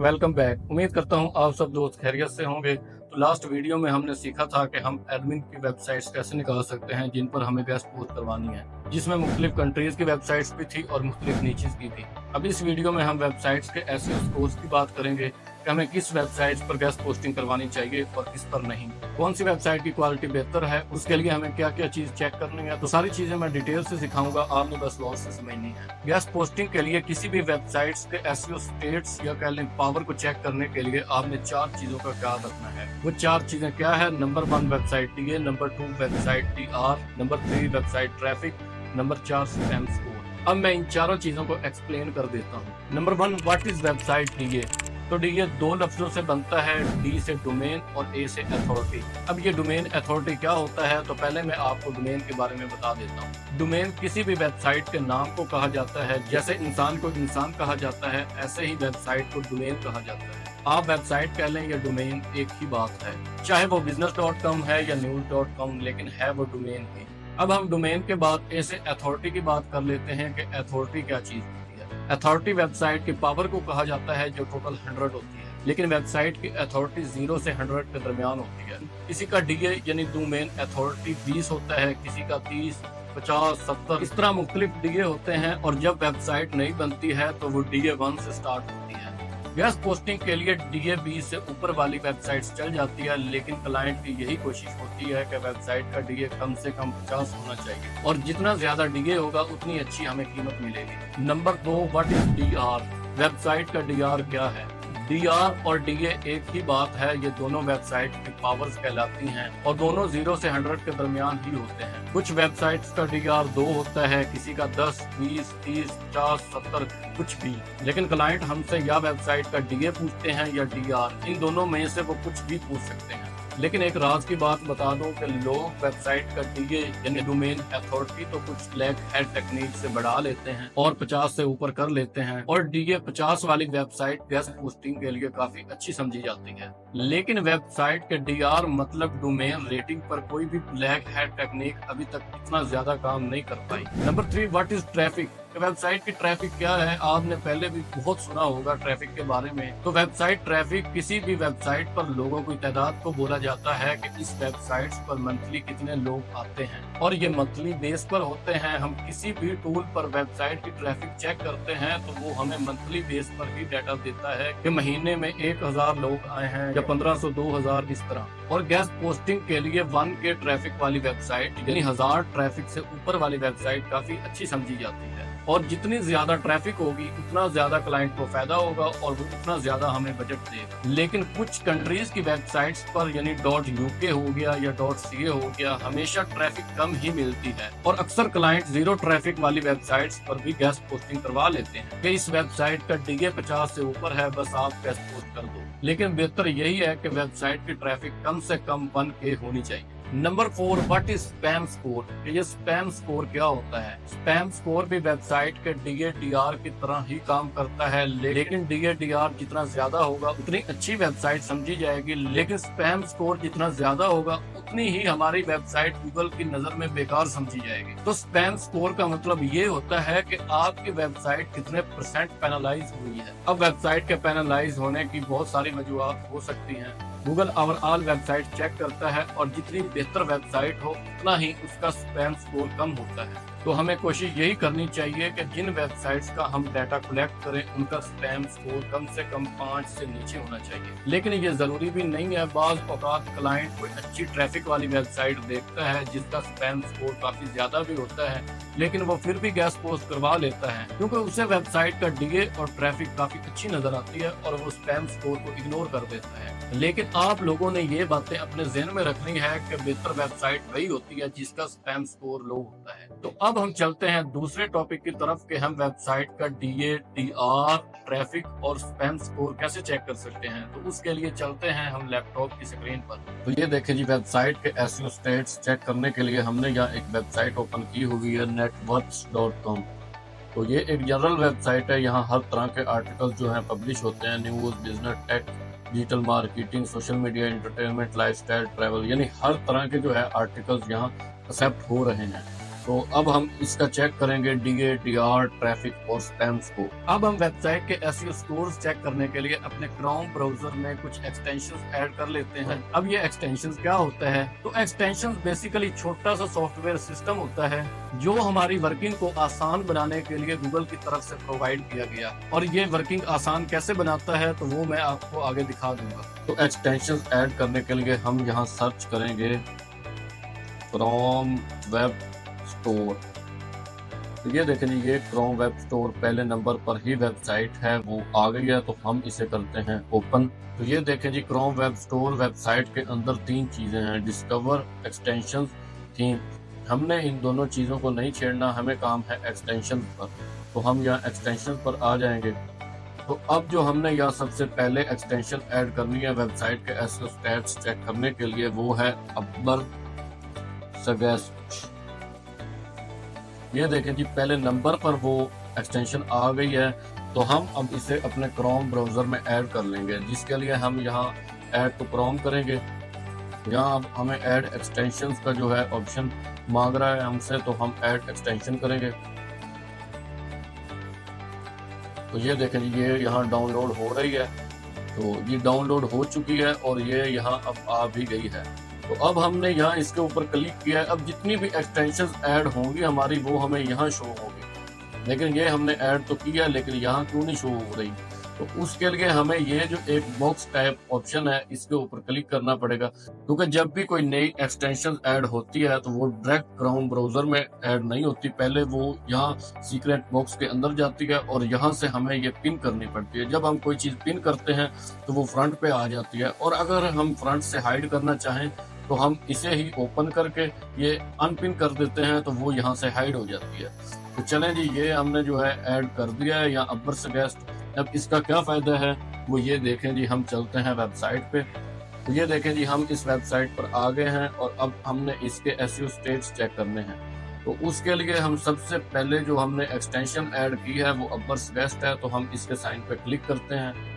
Welcome back. उम्मीद करता हूँ आप सब दोस्त खैरियत से होंगे। तो लास्ट वीडियो में हमने सीखा था कि हम एडमिन की वेबसाइट्स कैसे निकाल सकते हैं जिन पर हमें गेस्ट पोस्ट करवानी है, जिसमें मुख्तलिफ कंट्रीज की वेबसाइट्स भी थी और मुख्तलिफ नीचेस की थी। अब इस वीडियो में हम वेबसाइट्स के एसईओ स्कोर्स की बात करेंगे कि हमें किस वेबसाइट्स पर गेस्ट पोस्टिंग करवानी चाहिए और किस पर नहीं, कौन सी वेबसाइट की क्वालिटी बेहतर है, उसके लिए हमें क्या क्या चीज चेक करनी है। तो सारी चीजें मैं डिटेल से सिखाऊंगा, आपने बस लॉस से समझनी है। गेस्ट पोस्टिंग के लिए किसी भी वेबसाइट्स के एसईओ स्टेट्स या कह लें पावर को चेक करने के लिए आपने 4 चीजों का ख्याल रखना है। वो 4 चीजें क्या है? Number 1 website DA, number 2 website DR, number 3 website traffic, number 4 spam score. अब मैं इन चारों चीजों को एक्सप्लेन कर देता हूँ। Number 1, what is website DA? तो डीए 2 लफ्जों से बनता है, डी से डोमेन और ए से अथॉरिटी। अब ये डोमेन अथॉरिटी क्या होता है? तो पहले मैं आपको डोमेन के बारे में बता देता हूँ। डोमेन किसी भी वेबसाइट के नाम को कहा जाता है। जैसे इंसान को इंसान कहा जाता है, ऐसे ही वेबसाइट को डोमेन कहा जाता है। आप वेबसाइट कह लें या डोमेन, एक ही बात है। चाहे वो business.com है या news.com, लेकिन है वो डोमेन ही। अब हम डोमेन के बाद ए से अथॉरिटी की बात कर लेते हैं कि अथॉरिटी क्या चीज होती है। अथॉरिटी वेबसाइट की पावर को कहा जाता है जो टोटल 100 होती है, लेकिन वेबसाइट की अथॉरिटी 0 से 100 के दरमियान होती है। किसी का डीए यानी डोमेन अथॉरिटी 20 होता है, किसी का 30, 50, 70, इस तरह मुख्तलिफ डीए होते हैं। और जब वेबसाइट नहीं बनती है तो वो डीए 1 से स्टार्ट होती है। गेस्ट पोस्टिंग के लिए डीए 20 से ऊपर वाली वेबसाइट्स चल जाती है, लेकिन क्लाइंट की यही कोशिश होती है कि वेबसाइट का डीए कम से कम 50 होना चाहिए, और जितना ज्यादा डीए होगा उतनी अच्छी हमें कीमत मिलेगी। Number 2, what is DR? Website का डीआर क्या है? डीआर और डीए एक ही बात है, ये दोनों वेबसाइट की पावर्स कहलाती हैं और दोनों 0 से 100 के दरमियान ही होते हैं। कुछ वेबसाइट्स का डीआर 2 होता है, किसी का 10, 20, 30, 50, 70, कुछ भी। लेकिन क्लाइंट हमसे या वेबसाइट का डीए पूछते हैं या डीआर, इन दोनों में से वो कुछ भी पूछ सकते हैं। लेकिन एक राज की बात बता दूं कि लोग वेबसाइट का डीए यानी डोमेन अथॉरिटी तो कुछ ब्लैक हैट टेक्निक से बढ़ा लेते हैं और 50 से ऊपर कर लेते हैं, और डीए 50 वाली वेबसाइट गेस्ट पोस्टिंग के लिए काफी अच्छी समझी जाती है। लेकिन वेबसाइट के डीआर मतलब डोमेन रेटिंग पर कोई भी ब्लैक हैट टेक्निक अभी तक इतना ज्यादा काम नहीं कर पाई। Number 3, what is traffic? Website की ट्रैफिक क्या है? आपने पहले भी बहुत सुना होगा ट्रैफिक के बारे में। तो वेबसाइट ट्रैफिक किसी भी वेबसाइट पर लोगों की तादाद को बोला जाता है कि इस वेबसाइट पर मंथली कितने लोग आते हैं, और ये मंथली बेस पर होते हैं। हम किसी भी टूल पर वेबसाइट की ट्रैफिक चेक करते हैं तो वो हमें मंथली बेस पर ही डाटा देता है कि महीने में 1000 लोग आए हैं या 1500, 2000, इस तरह। और गेस्ट पोस्टिंग के लिए 1K ट्रैफिक वाली वेबसाइट यानी 1000 ट्रैफिक से ऊपर वाली वेबसाइट काफी अच्छी समझी जाती है, और जितनी ज्यादा ट्रैफिक होगी उतना ज्यादा क्लाइंट को फायदा होगा और वो उतना ज्यादा हमें बजट देगा। लेकिन कुछ कंट्रीज की वेबसाइट्स पर यानी .uk हो गया या .ca हो गया, हमेशा ट्रैफिक कम ही मिलती है, और अक्सर क्लाइंट 0 ट्रैफिक वाली वेबसाइट्स पर भी गेस्ट पोस्टिंग करवा लेते हैं कि इस वेबसाइट का डीए 50 से ऊपर है, बस आप गेस्ट पोस्ट कर दो। लेकिन बेहतर यही है कि वेबसाइट की ट्रैफिक कम से कम 1K होनी चाहिए। Number 4, what is spam score? ये स्पैम स्कोर क्या होता है? स्पैम स्कोर भी वेबसाइट के डीए डीआर की तरह ही काम करता है, लेकिन डीए डीआर जितना ज्यादा होगा उतनी अच्छी वेबसाइट समझी जाएगी, लेकिन स्पैम स्कोर जितना ज्यादा होगा उतनी ही हमारी वेबसाइट गूगल की नजर में बेकार समझी जाएगी। तो स्पैम स्कोर का मतलब ये होता है कि आपकी वेबसाइट कितने % पैनलाइज हुई है। अब वेबसाइट के पैनलाइज होने की बहुत सारी वजूहत हो सकती हैं। गूगल ओवरऑल वेबसाइट चेक करता है, और जितनी बेहतर वेबसाइट हो उतना ही उसका स्पैम स्कोर कम होता है। तो हमें कोशिश यही करनी चाहिए कि जिन वेबसाइट्स का हम डाटा कलेक्ट करें उनका स्पैम स्कोर कम से कम 5 से नीचे होना चाहिए। लेकिन ये जरूरी भी नहीं है। बाज़ औक़ात क्लाइंट कोई अच्छी ट्रैफिक वाली वेबसाइट देखता है जिसका स्पैम स्कोर काफी ज्यादा भी होता है, लेकिन वो फिर भी गेस्ट पोस्ट करवा लेता है क्योंकि उसे वेबसाइट का डीए और ट्रैफिक काफी अच्छी नजर आती है और वो स्पैम स्कोर को इग्नोर कर देता है। लेकिन आप लोगों ने ये बातें अपने ज़हन में रखनी है कि बेहतर वेबसाइट वही होती है जिसका स्पैम स्कोर लो होता है। तो अब हम चलते हैं दूसरे टॉपिक की तरफ कि हम वेबसाइट का डीए, डीआर, ट्रैफिक और स्पैम स्कोर कैसे चेक कर सकते हैं। तो उसके लिए चलते हैं हम लैपटॉप की स्क्रीन पर। तो ये देखें जी, वेबसाइट के एसईओ स्टेट्स चेक करने के लिए हमने यहाँ एक वेबसाइट ओपन की हुई है, networks.com। तो ये एक जनरल वेबसाइट है। यहाँ हर तरह के आर्टिकल जो हैं पब्लिश होते हैं, news, business, tech, digital marketing, social media, entertainment, lifestyle, travel, यानी हर तरह के जो है आर्टिकल्स यहाँ एक्सेप्ट हो रहे हैं। तो अब हम इसका चेक करेंगे डीए, डीआर, ट्रैफिक और स्पैम्स को। अब हम वेबसाइट के एसईओ स्कोर्स चेक करने के लिए अपने क्रोम ब्राउजर में कुछ एक्सटेंशंस ऐड कर लेते हैं। अब ये एक्सटेंशंस क्या होता है? तो एक्सटेंशंस बेसिकली छोटा सा सॉफ्टवेयर सिस्टम होता है जो हमारी वर्किंग को आसान बनाने के लिए गूगल की तरफ से प्रोवाइड किया गया। और ये वर्किंग आसान कैसे बनाता है तो वो मैं आपको आगे दिखा दूंगा। तो एक्सटेंशंस ऐड करने के लिए हम यहाँ सर्च करेंगे क्रोम वेब स्टोर। तो ये देखें जी, ये क्रोम वेब स्टोर पहले नंबर पर ही वेबसाइट है, वो आ गई है। तो हम इसे करते हैं ओपन। तो ये देखें जी, क्रोम वेब स्टोर वेबसाइट के अंदर 3 चीजें हैं, डिस्कवर, एक्सटेंशंस, थीम। हमने इन दोनों चीजों को नहीं छेड़ना, हमें काम है एक्सटेंशन पर। तो हम यहाँ एक्सटेंशन पर आ जाएंगे। तो अब जो हमने यहाँ सबसे पहले एक्सटेंशन ऐड करनी है वेबसाइट के एसईओ स्टैट्स चेक करने के लिए, वो है अब्बर सगेस्ट। ये देखें जी, पहले नंबर पर वो एक्सटेंशन आ गई है। तो हम अब इसे अपने क्रोम ब्राउजर में ऐड कर लेंगे, जिसके लिए हम यहाँ ऐड टू क्रोम करेंगे। यहाँ अब हमें ऐड एक्सटेंशंस का जो है ऑप्शन मांग रहा है हमसे, तो हम ऐड एक्सटेंशन करेंगे। तो ये देखें जी, ये यहाँ डाउनलोड हो रही है। तो ये डाउनलोड हो चुकी है और ये यहाँ अब आ भी गई है। तो अब हमने यहाँ इसके ऊपर क्लिक किया है। अब जितनी भी एक्सटेंशंस ऐड होंगी हमारी, वो हमें यहाँ शो होगी। लेकिन ये हमने ऐड तो किया, लेकिन यहाँ क्यों नहीं शो हो रही? तो उसके लिए हमें ये जो एक बॉक्स टाइप ऑप्शन है, इसके ऊपर क्लिक करना पड़ेगा। क्योंकि जब भी कोई नई एक्सटेंशन ऐड होती है तो वो डायरेक्ट क्रोम ब्राउजर में ऐड नहीं होती, पहले वो यहाँ सीक्रेट बॉक्स के अंदर जाती है और यहाँ से हमें ये पिन करनी पड़ती है। जब हम कोई चीज पिन करते हैं तो वो फ्रंट पे आ जाती है, और अगर हम फ्रंट से हाइड करना चाहें तो हम इसे ही ओपन करके ये अनपिन कर देते हैं, तो वो यहाँ से हाइड हो जाती है। तो चलें जी, ये हमने जो है ऐड कर दिया है यहाँ अब्बर सगेस्ट। अब इसका क्या फायदा है वो ये देखें जी, हम चलते हैं वेबसाइट पे। तो ये देखें जी, हम इस वेबसाइट पर आ गए हैं और अब हमने इसके एसईओ स्टेट्स चेक करने हैं। तो उसके लिए हम सबसे पहले जो हमने एक्सटेंशन ऐड की है वो अब्बर सगेस्ट है। तो हम इसके साइन पे क्लिक करते हैं।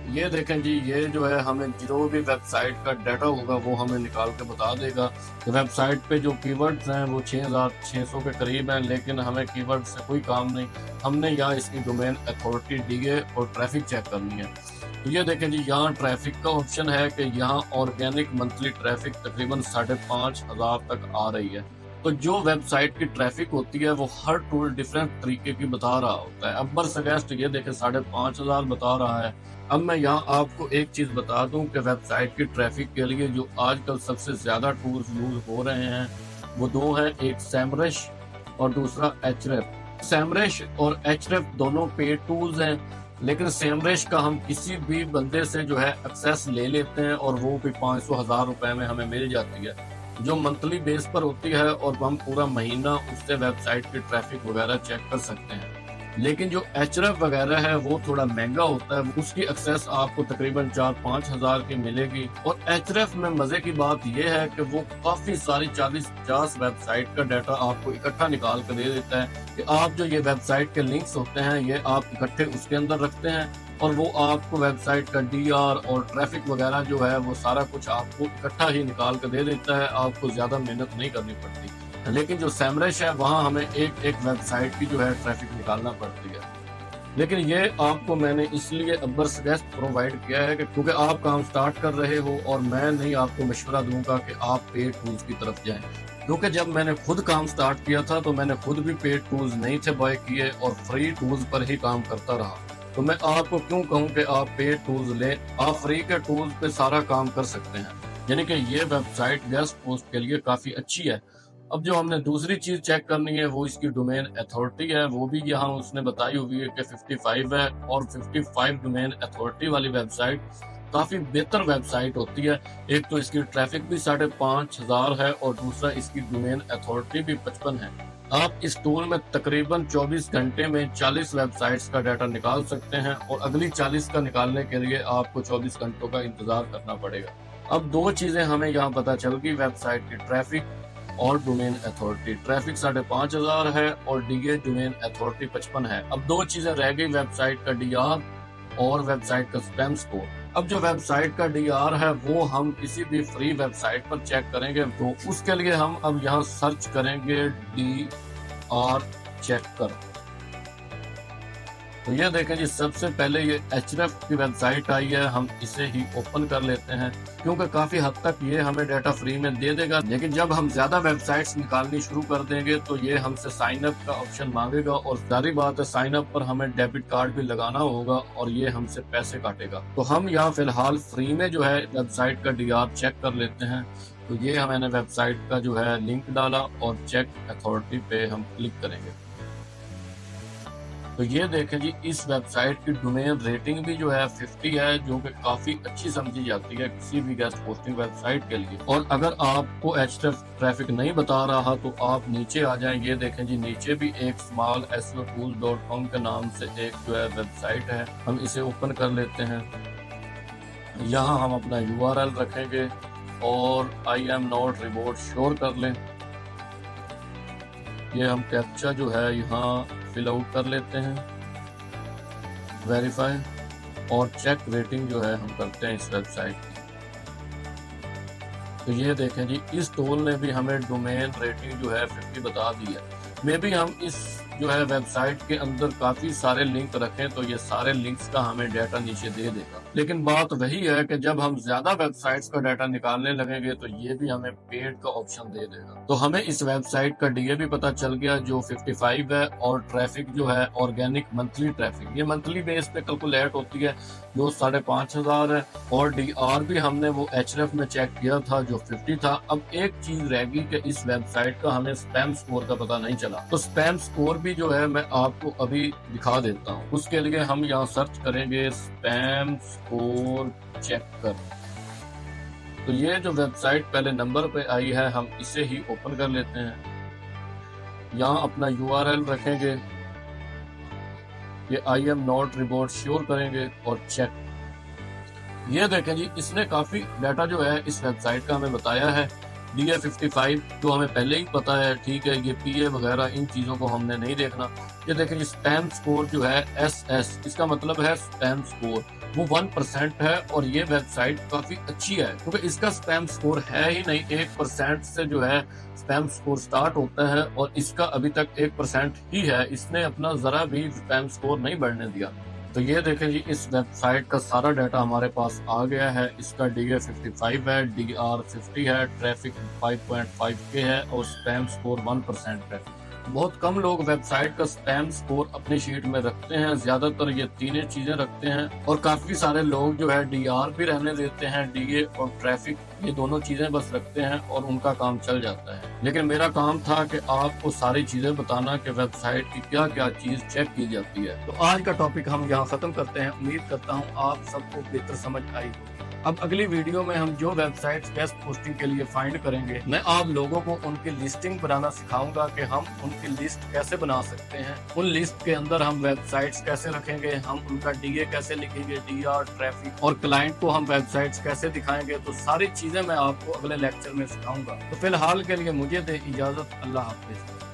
ये देखें जी, ये जो है हमें जो भी वेबसाइट का डाटा होगा वो हमें निकाल के बता देगा। तो वेबसाइट पे जो कीवर्ड्स हैं वो 6600 के करीब हैं, लेकिन हमें कीवर्ड से कोई काम नहीं। हमने यहाँ इसकी डोमेन अथॉरिटी डीए और ट्रैफिक चेक करनी है। तो ये देखें जी, यहाँ ट्रैफिक का ऑप्शन है कि यहाँ ऑर्गेनिक मंथली ट्रैफिक तकरीबन 5500 तक आ रही है। तो जो वेबसाइट की ट्रैफिक होती है वो हर टूल डिफरेंट तरीके की बता रहा होता है। अब्बर सगेस्ट ये देखें 5500 बता रहा है। अब मैं यहाँ आपको एक चीज बता दूं कि वेबसाइट की ट्रैफिक के लिए जो आजकल सबसे ज्यादा टूल्स यूज हो रहे हैं वो 2 हैं, एक सैमरश और दूसरा एचरेफ। सैमरश और एचरेफ दोनों पेड टूल्स हैं, लेकिन सैमरश का हम किसी भी बंदे से जो है एक्सेस ले लेते हैं और वो भी 500,000 रुपए में हमें मिल जाती है, जो मंथली बेस पर होती है, और हम पूरा महीना उससे वेबसाइट की ट्रैफिक वगैरह चेक कर सकते हैं। लेकिन जो एचरेफ वगैरह है वो थोड़ा महंगा होता है, उसकी एक्सेस आपको तकरीबन 4-5 हजार की मिलेगी। और एचरेफ में मजे की बात यह है कि वो काफी सारी 40-50 वेबसाइट का डाटा आपको इकट्ठा निकाल कर दे देता है कि आप जो ये वेबसाइट के लिंक्स होते हैं ये आप इकट्ठे उसके अंदर रखते हैं, और वो आपको वेबसाइट का डीआर और ट्रैफिक वगैरह जो है वो सारा कुछ आपको इकट्ठा ही निकाल कर दे देता है। आपको ज्यादा मेहनत नहीं करनी पड़ती। लेकिन जो सैमरश है वहाँ हमें एक एक वेबसाइट की जो है ट्रैफिक निकालना पड़ती है। लेकिन ये आपको मैंने इसलिए अब्बर सगेस्ट प्रोवाइड किया है कि क्योंकि आप काम स्टार्ट कर रहे हो और मैं नहीं आपको मशवरा दूंगा कि आप पेड टूल्स की तरफ जाएं। क्योंकि जब मैंने खुद काम स्टार्ट किया था तो मैंने खुद भी पेड टूल्स नहीं थे बाय किए और फ्री टूल्स पर ही काम करता रहा। तो मैं आपको क्यों कहूँ कि आप पेड टूल्स लें, आप फ्री के टूल्स पे सारा काम कर सकते हैं। यानी कि ये वेबसाइट गेस्ट पोस्ट के लिए काफी अच्छी है। अब जो हमने दूसरी चीज चेक करनी है वो इसकी डोमेन अथॉरिटी है, वो भी यहाँ उसने बताई हुई है कि 55 है, और 55 डोमेन अथॉरिटी वाली वेबसाइट काफी बेहतर वेबसाइट होती है। एक तो इसकी ट्रैफिक भी 5500 है और दूसरा इसकी डोमेन अथॉरिटी भी 55 है। आप इस टूल में तकरीबन 24 घंटे में 40 वेबसाइट्स का डाटा निकाल सकते हैं, और अगली 40 का निकालने के लिए आपको 24 घंटों का इंतजार करना पड़ेगा। अब 2 चीजें हमें यहाँ पता चल गई, वेबसाइट की ट्रैफिक और डोमेन अथॉरिटी। ट्रैफिक 5500 है और डीए डोमेन अथॉरिटी 55 है। अब 2 चीजें रह गई, वेबसाइट का डीआर और वेबसाइट का स्पैम स्कोर। अब जो वेबसाइट का डीआर है वो हम किसी भी फ्री वेबसाइट पर चेक करेंगे, तो उसके लिए हम अब यहाँ सर्च करेंगे डीआर चेकर। तो ये देखें जी, सबसे पहले ये एचरेफ की वेबसाइट आई है, हम इसे ही ओपन कर लेते हैं क्योंकि काफी हद तक ये हमें डाटा फ्री में दे देगा। लेकिन जब हम ज्यादा वेबसाइट्स निकालनी शुरू कर देंगे तो ये हमसे साइन अप का ऑप्शन मांगेगा, और सारी बात है साइन अप पर हमें डेबिट कार्ड भी लगाना होगा और ये हमसे पैसे काटेगा। तो हम यहाँ फिलहाल फ्री में जो है वेबसाइट का डीआर चेक कर लेते हैं। तो ये मैंने वेबसाइट का जो है लिंक डाला और चेक अथॉरिटी पे हम क्लिक करेंगे। तो ये देखें जी, इस वेबसाइट की डोमेन रेटिंग भी जो है 50 है, जो कि काफी अच्छी समझी जाती है किसी भी गेस्ट पोस्टिंग वेबसाइट के लिए। और अगर आपको एचरेफ ट्रैफिक नहीं बता रहा तो आप नीचे आ जाएं। ये देखें जी, नीचे भी एक smallseo-tools.com के नाम से एक जो है वेबसाइट है, हम इसे ओपन कर लेते हैं। यहाँ हम अपना URL रखेंगे और I am not remote sure कर लें। ये हम कैप्चा जो है यहाँ फिल आउट कर लेते हैं, वेरीफाई, और चेक रेटिंग जो है हम करते हैं इस वेबसाइट की। तो ये देखें जी, इस टूल ने भी हमें डोमेन रेटिंग जो है 50 बता दी है। मे भी हम इस जो है वेबसाइट के अंदर काफी सारे लिंक रखें तो ये सारे लिंक्स का हमें डाटा नीचे दे देगा। लेकिन बात वही है कि जब हम ज्यादा वेबसाइट्स का डाटा निकालने लगेंगे तो ये भी हमें पेड का ऑप्शन दे देगा। तो हमें इस वेबसाइट का डीए भी पता चल गया जो 55 है, और ट्रैफिक जो है ऑर्गेनिक मंथली ट्रैफिक, ये मंथली बेस पे कैलकुलेट होती है, जो 5,500 है। और डीआर भी हमने वो एचरेफ में चेक किया था जो 50 था। अब एक चीज रहेगी कि इस वेबसाइट का हमें स्पैम स्कोर का पता नहीं चला, तो स्पैम स्कोर भी जो है मैं आपको अभी दिखा देता हूँ। उसके लिए हम यहाँ सर्च करेंगे स्पैम स्कोर चेकर। तो ये जो वेबसाइट पहले नंबर पे आई है, हम इसे ही ओपन कर लेते हैं। यहाँ अपना URL रखेंगे, ये I am not report sure करेंगे और चेक। ये देखें जी, इसने काफी डाटा जो है इस वेबसाइट का हमें बताया है। DA 55 जो हमें पहले ही पता है, ठीक है, ये PA वगैरह इन चीजों को हमने नहीं देखना। ये देखें जी, स्पैम स्कोर जो है SS, इसका मतलब है स्पैम स्कोर, वो 1% है। और ये वेबसाइट काफी अच्छी है क्योंकि इसका स्पैम स्कोर है ही नहीं, 1% से जो है स्पैम स्कोर स्टार्ट होता है, और इसका अभी तक 1% ही है। इसने अपना जरा भी स्पैम स्कोर नहीं बढ़ने दिया। तो ये देखें जी, इस वेबसाइट का सारा डाटा हमारे पास आ गया है। इसका DA 55 है, DR 50 है, ट्रैफिक 5.5K है और स्पैम स्कोर 1% है। बहुत कम लोग वेबसाइट का स्पैम स्कोर अपनी शीट में रखते हैं, ज्यादातर ये तीनों चीजें रखते हैं। और काफी सारे लोग जो है DR भी रहने देते हैं, DA और ट्रैफिक ये दोनों चीजें बस रखते हैं और उनका काम चल जाता है। लेकिन मेरा काम था कि आपको सारी चीजें बताना कि वेबसाइट की क्या क्या चीज चेक की जाती है। तो आज का टॉपिक हम यहाँ खत्म करते हैं। उम्मीद करता हूँ आप सबको बेहतर समझ आई होगी। अब अगली वीडियो में हम जो वेबसाइट्स गेस्ट पोस्टिंग के लिए फाइंड करेंगे, मैं आप लोगों को उनकी लिस्टिंग बनाना सिखाऊंगा कि हम उनकी लिस्ट कैसे बना सकते हैं। उन लिस्ट के अंदर हम वेबसाइट्स कैसे रखेंगे, हम उनका DA कैसे लिखेंगे, DR ट्रैफिक, और क्लाइंट को हम वेबसाइट्स कैसे दिखाएंगे। तो सारी चीजें मैं आपको अगले लेक्चर में सिखाऊंगा। तो फिलहाल के लिए मुझे दे इजाजत। अल्लाह हाफिज।